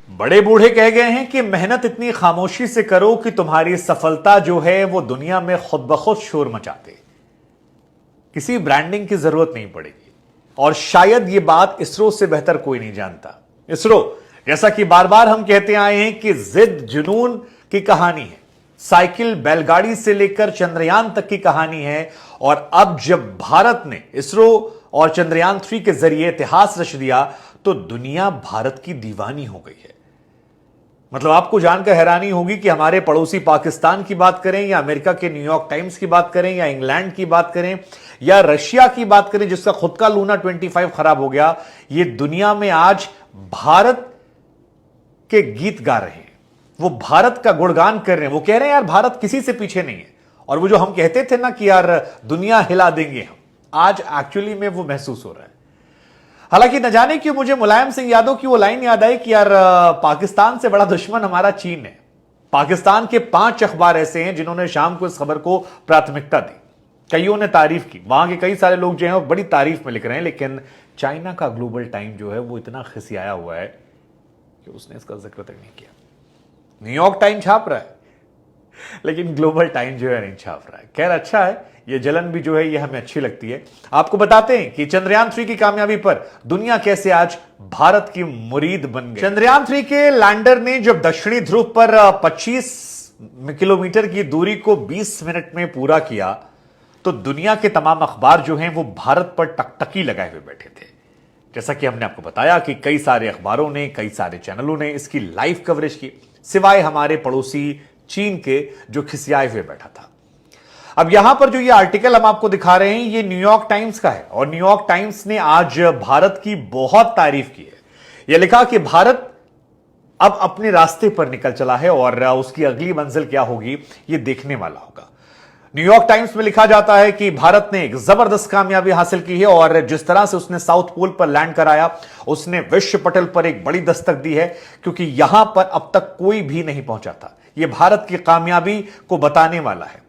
बड़े बूढ़े कह गए हैं कि मेहनत इतनी खामोशी से करो कि तुम्हारी सफलता जो है वो दुनिया में खुद ब खुद शोर मचाते। किसी ब्रांडिंग की जरूरत नहीं पड़ेगी और शायद ये बात इसरो से बेहतर कोई नहीं जानता। इसरो, जैसा कि बार बार हम कहते आए हैं कि जिद जुनून की कहानी है, साइकिल बैलगाड़ी से लेकर चंद्रयान तक की कहानी है। और अब जब भारत ने इसरो और चंद्रयान 3 के जरिए इतिहास रच दिया तो दुनिया भारत की दीवानी हो गई है। मतलब आपको जानकर हैरानी होगी कि हमारे पड़ोसी पाकिस्तान की बात करें या अमेरिका के न्यूयॉर्क टाइम्स की बात करें या इंग्लैंड की बात करें या रशिया की बात करें जिसका खुद का लूना 25 खराब हो गया, ये दुनिया में आज भारत के गीत गा रहे हैं, वो भारत का गुणगान कर रहे हैं, वो कह रहे हैं यार भारत किसी से पीछे नहीं है। और वो जो हम कहते थे ना कि यार दुनिया हिला देंगे हम, आज एक्चुअली में वो महसूस हो रहा है। हालांकि न जाने क्यों मुझे मुलायम सिंह यादव की वो लाइन याद आई कि यार पाकिस्तान से बड़ा दुश्मन हमारा चीन है। पाकिस्तान के 5 अखबार ऐसे हैं जिन्होंने शाम को इस खबर को प्राथमिकता दी, कईयों ने तारीफ की, वहां के कई सारे लोग जो हैं वो बड़ी तारीफ में लिख रहे हैं। लेकिन चाइना का ग्लोबल टाइम जो है वो इतना खिसियाया हुआ है कि उसने इसका जिक्र तक नहीं किया। न्यूयॉर्क टाइम छाप रहा है लेकिन ग्लोबल टाइम जो है नहीं छाप रहा है। खैर अच्छा है, ये जलन भी जो है ये हमें अच्छी लगती है। आपको बताते हैं कि चंद्रयान 3 की कामयाबी पर दुनिया कैसे आज भारत की मुरीद बन गई। चंद्रयान 3 के लैंडर ने जब दक्षिणी ध्रुव पर 25 किलोमीटर की दूरी को 20 मिनट में पूरा किया तो दुनिया के तमाम अखबार जो हैं वो भारत पर टकटकी लगाए हुए बैठे थे। जैसा कि हमने आपको बताया कि कई सारे अखबारों ने, कई सारे चैनलों ने इसकी लाइव कवरेज की, सिवाय हमारे पड़ोसी चीन के जो खिसियाए हुए बैठा था। अब यहां पर जो ये आर्टिकल हम आपको दिखा रहे हैं ये न्यूयॉर्क टाइम्स का है और न्यूयॉर्क टाइम्स ने आज भारत की बहुत तारीफ की है। यह लिखा कि भारत अब अपने रास्ते पर निकल चला है और उसकी अगली मंजिल क्या होगी ये देखने वाला होगा। न्यूयॉर्क टाइम्स में लिखा जाता है कि भारत ने एक जबरदस्त कामयाबी हासिल की है और जिस तरह से उसने साउथ पोल पर लैंड कराया उसने विश्व पटल पर एक बड़ी दस्तक दी है, क्योंकि यहां पर अब तक कोई भी नहीं पहुंचा था। यह भारत की कामयाबी को बताने वाला है।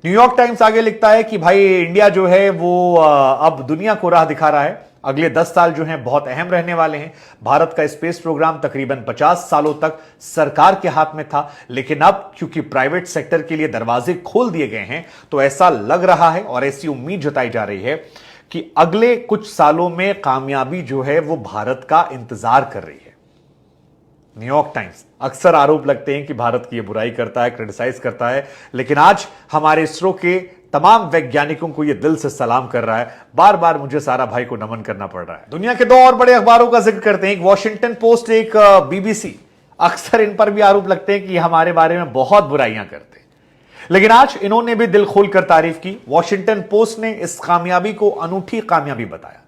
न्यूयॉर्क टाइम्स आगे लिखता है कि भाई इंडिया जो है वो अब दुनिया को राह दिखा रहा है। अगले 10 साल जो हैं बहुत अहम रहने वाले हैं। भारत का स्पेस प्रोग्राम तकरीबन 50 सालों तक सरकार के हाथ में था, लेकिन अब क्योंकि प्राइवेट सेक्टर के लिए दरवाजे खोल दिए गए हैं तो ऐसा लग रहा है और ऐसी उम्मीद जताई जा रही है कि अगले कुछ सालों में कामयाबी जो है वो भारत का इंतजार कर रही है। न्यूयॉर्क टाइम्स अक्सर आरोप लगते हैं कि भारत की ये बुराई करता है, क्रिटिसाइज करता है, लेकिन आज हमारे इसरो के तमाम वैज्ञानिकों को ये दिल से सलाम कर रहा है। बार बार मुझे सारा भाई को नमन करना पड़ रहा है। दुनिया के 2 और बड़े अखबारों का जिक्र करते हैं, एक वॉशिंगटन पोस्ट, एक बीबीसी। अक्सर इन पर भी आरोप लगते हैं कि ये हमारे बारे में बहुत बुराइयां करते हैं, लेकिन आज इन्होंने भी दिल खोलकर तारीफ की। वॉशिंगटन पोस्ट ने इस कामयाबी को अनूठी कामयाबी बताया,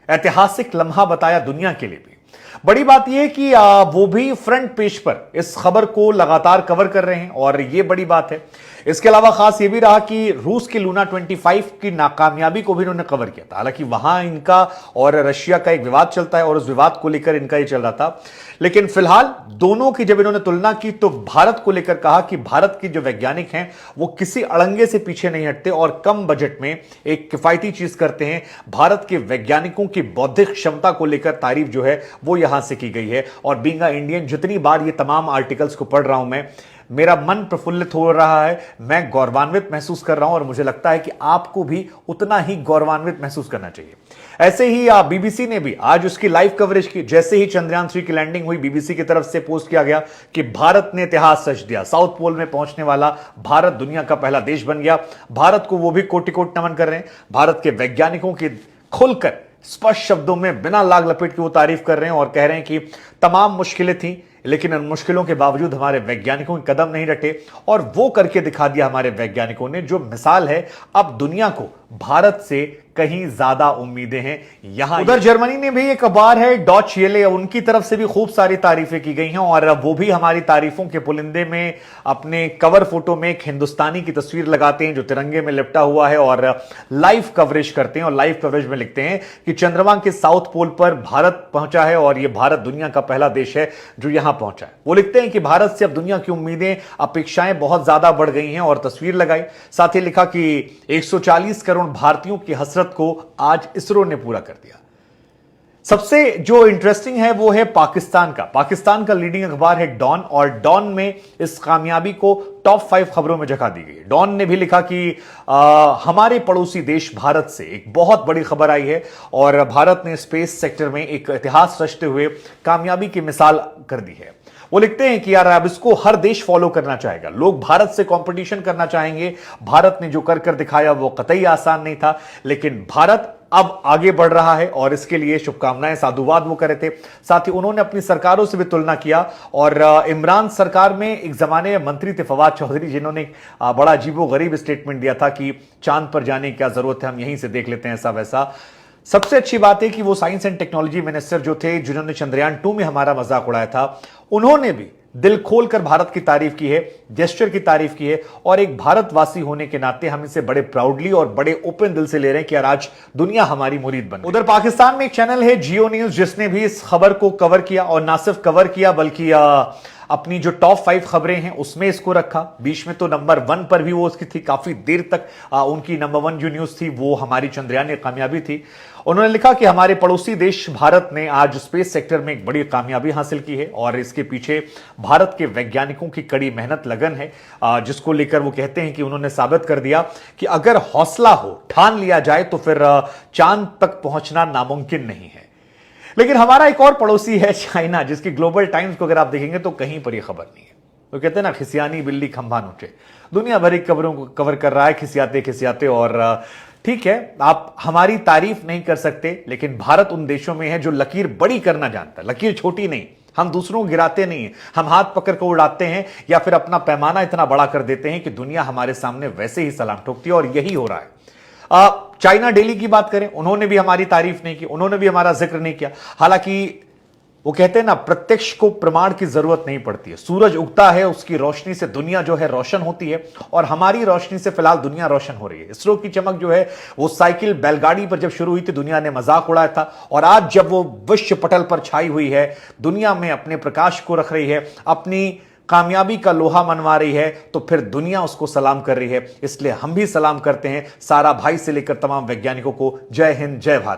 ऐतिहासिक लम्हा बताया दुनिया के लिए भी। बड़ी बात यह है कि वो भी फ्रंट पेज पर इस खबर को लगातार कवर कर रहे हैं और यह बड़ी बात है। इसके अलावा खास यह भी रहा कि रूस के लूना 25 की नाकामयाबी को भी इन्होंने कवर किया था। हालांकि वहां इनका और रशिया का एक विवाद चलता है और उस विवाद को लेकर इनका ही चल रहा था, लेकिन फिलहाल दोनों की जब इन्होंने तुलना की तो भारत को लेकर कहा कि भारत के जो वैज्ञानिक हैं वो किसी अड़ंगे से पीछे नहीं हटते और कम बजट में एक किफायती चीज करते हैं। भारत के वैज्ञानिकों की बौद्धिक क्षमता को लेकर तारीफ जो है वो यहां से की गई है। और बीइंग अ इंडियन, जितनी बार ये तमाम आर्टिकल्स को पढ़ रहा हूं मैं, मेरा मन प्रफुल्लित हो रहा है, मैं गौरवान्वित महसूस कर रहा हूं और मुझे लगता है कि आपको भी उतना ही गौरवान्वित महसूस करना चाहिए। ऐसे ही बीबीसी ने भी आज उसकी लाइव कवरेज की। जैसे ही चंद्रयान 3 की लैंडिंग हुई, बीबीसी की तरफ से पोस्ट किया गया कि भारत ने इतिहास रच दिया, साउथ पोल में पहुंचने वाला भारत दुनिया का पहला देश बन गया। भारत को वो भी कोटि कोटि नमन कर रहे हैं। भारत के वैज्ञानिकों की खुलकर स्पष्ट शब्दों में बिना लाग लपेट के वो तारीफ कर रहे हैं और कह रहे हैं कि तमाम मुश्किलें थी, लेकिन उन मुश्किलों के बावजूद हमारे वैज्ञानिकों के कदम नहीं रटे और वो करके दिखा दिया हमारे वैज्ञानिकों ने, जो मिसाल है। अब दुनिया को भारत से कहीं ज्यादा उम्मीदें हैं यहां। उधर जर्मनी ने भी एक अखबार है डॉच येले, उनकी तरफ से भी खूब सारी तारीफें की गई हैं और वो भी हमारी तारीफों के पुलिंदे में अपने कवर फोटो में एक हिंदुस्तानी की तस्वीर लगाते हैं जो तिरंगे में लिपटा हुआ है और लाइव कवरेज करते हैं। और लाइव कवरेज में लिखते हैं कि चंद्रमा के साउथ पोल पर भारत पहुंचा है और यह भारत दुनिया का पहला देश है जो यहां पहुंचा है। वो लिखते हैं कि भारत से अब दुनिया की उम्मीदें, अपेक्षाएं बहुत ज्यादा बढ़ गई हैं और तस्वीर लगाई। साथ ही लिखा कि 140 करोड़ भारतीयों की हसरत को आज इसरो ने पूरा कर दिया। सबसे जो इंटरेस्टिंग है वो है पाकिस्तान का लीडिंग अखबार है डॉन, और डॉन में इस कामयाबी को टॉप 5 खबरों में जगह दी गई। डॉन ने भी लिखा कि हमारे पड़ोसी देश भारत से एक बहुत बड़ी खबर आई है और भारत ने स्पेस सेक्टर में एक इतिहास रचते हुए कामयाबी की मिसाल कर दी है। वो लिखते हैं कि यार अब इसको हर देश फॉलो करना चाहेगा, लोग भारत से कंपटीशन करना चाहेंगे। भारत ने जो कर दिखाया वो कतई आसान नहीं था, लेकिन भारत अब आगे बढ़ रहा है और इसके लिए शुभकामनाएं, साधुवाद वो करे थे। साथ ही उन्होंने अपनी सरकारों से भी तुलना किया और इमरान सरकार में एक जमाने में मंत्री थे फवाद चौधरी, जिन्होंने बड़ा अजीबोगरीब स्टेटमेंट दिया था कि चांद पर जाने की क्या जरूरत है, हम यहीं से देख लेते हैं ऐसा वैसा। सबसे अच्छी बात है कि वो साइंस एंड टेक्नोलॉजी मिनिस्टर जो थे, जिन्होंने चंद्रयान 2 में हमारा मजाक उड़ाया था, उन्होंने भी दिल खोलकर भारत की तारीफ की है, जेस्चर की तारीफ की है। और एक भारतवासी होने के नाते हम इसे बड़े प्राउडली और बड़े ओपन दिल से ले रहे हैं कि यार आज दुनिया हमारी मुरीद बन। उधर पाकिस्तान में एक चैनल है जियो न्यूज, जिसने भी इस खबर को कवर किया और ना सिर्फ कवर किया बल्कि अपनी जो टॉप 5 खबरें हैं उसमें इसको रखा। बीच में तो नंबर 1 पर भी वो उसकी थी, काफी देर तक उनकी नंबर 1 जो न्यूज थी वो हमारी चंद्रयान एक कामयाबी थी। उन्होंने लिखा कि हमारे पड़ोसी देश भारत ने आज स्पेस सेक्टर में एक बड़ी कामयाबी हासिल की है और इसके पीछे भारत के वैज्ञानिकों की कड़ी मेहनत लगन है, जिसको लेकर वो कहते हैं कि उन्होंने साबित कर दिया कि अगर हौसला हो, ठान लिया जाए तो फिर चांद तक पहुंचना नामुमकिन नहीं है। लेकिन हमारा एक और पड़ोसी है चाइना, जिसकी ग्लोबल टाइम्स को अगर आप देखेंगे तो कहीं पर यह खबर नहीं है। वो कहते हैं ना, खिसियानी बिल्ली खंभा नोचे, दुनिया भर की खबरों को कवर कर रहा है खिसियाते खिसियाते। और ठीक है, आप हमारी तारीफ नहीं कर सकते, लेकिन भारत उन देशों में है जो लकीर बड़ी करना जानता है, लकीर छोटी नहीं। हम दूसरों को गिराते नहीं हैं, हम हाथ पकड़ कर उड़ाते हैं या फिर अपना पैमाना इतना बड़ा कर देते हैं कि दुनिया हमारे सामने वैसे ही सलाम ठोकती है, और यही हो रहा है। चाइना डेली की बात करें, उन्होंने भी हमारी तारीफ नहीं की, उन्होंने भी हमारा जिक्र नहीं किया। हालांकि वो कहते हैं ना, प्रत्यक्ष को प्रमाण की जरूरत नहीं पड़ती है। सूरज उगता है, उसकी रोशनी से दुनिया जो है रोशन होती है, और हमारी रोशनी से फिलहाल दुनिया रोशन हो रही है। इसरो की चमक जो है वो साइकिल बैलगाड़ी पर जब शुरू हुई थी दुनिया ने मजाक उड़ाया था, और आज जब वो विश्व पटल पर छाई हुई है, दुनिया में अपने प्रकाश को रख रही है, अपनी कामयाबी का लोहा मनवा रही है, तो फिर दुनिया उसको सलाम कर रही है। इसलिए हम भी सलाम करते हैं सारा भाई से लेकर तमाम वैज्ञानिकों को। जय हिंद, जय भारत।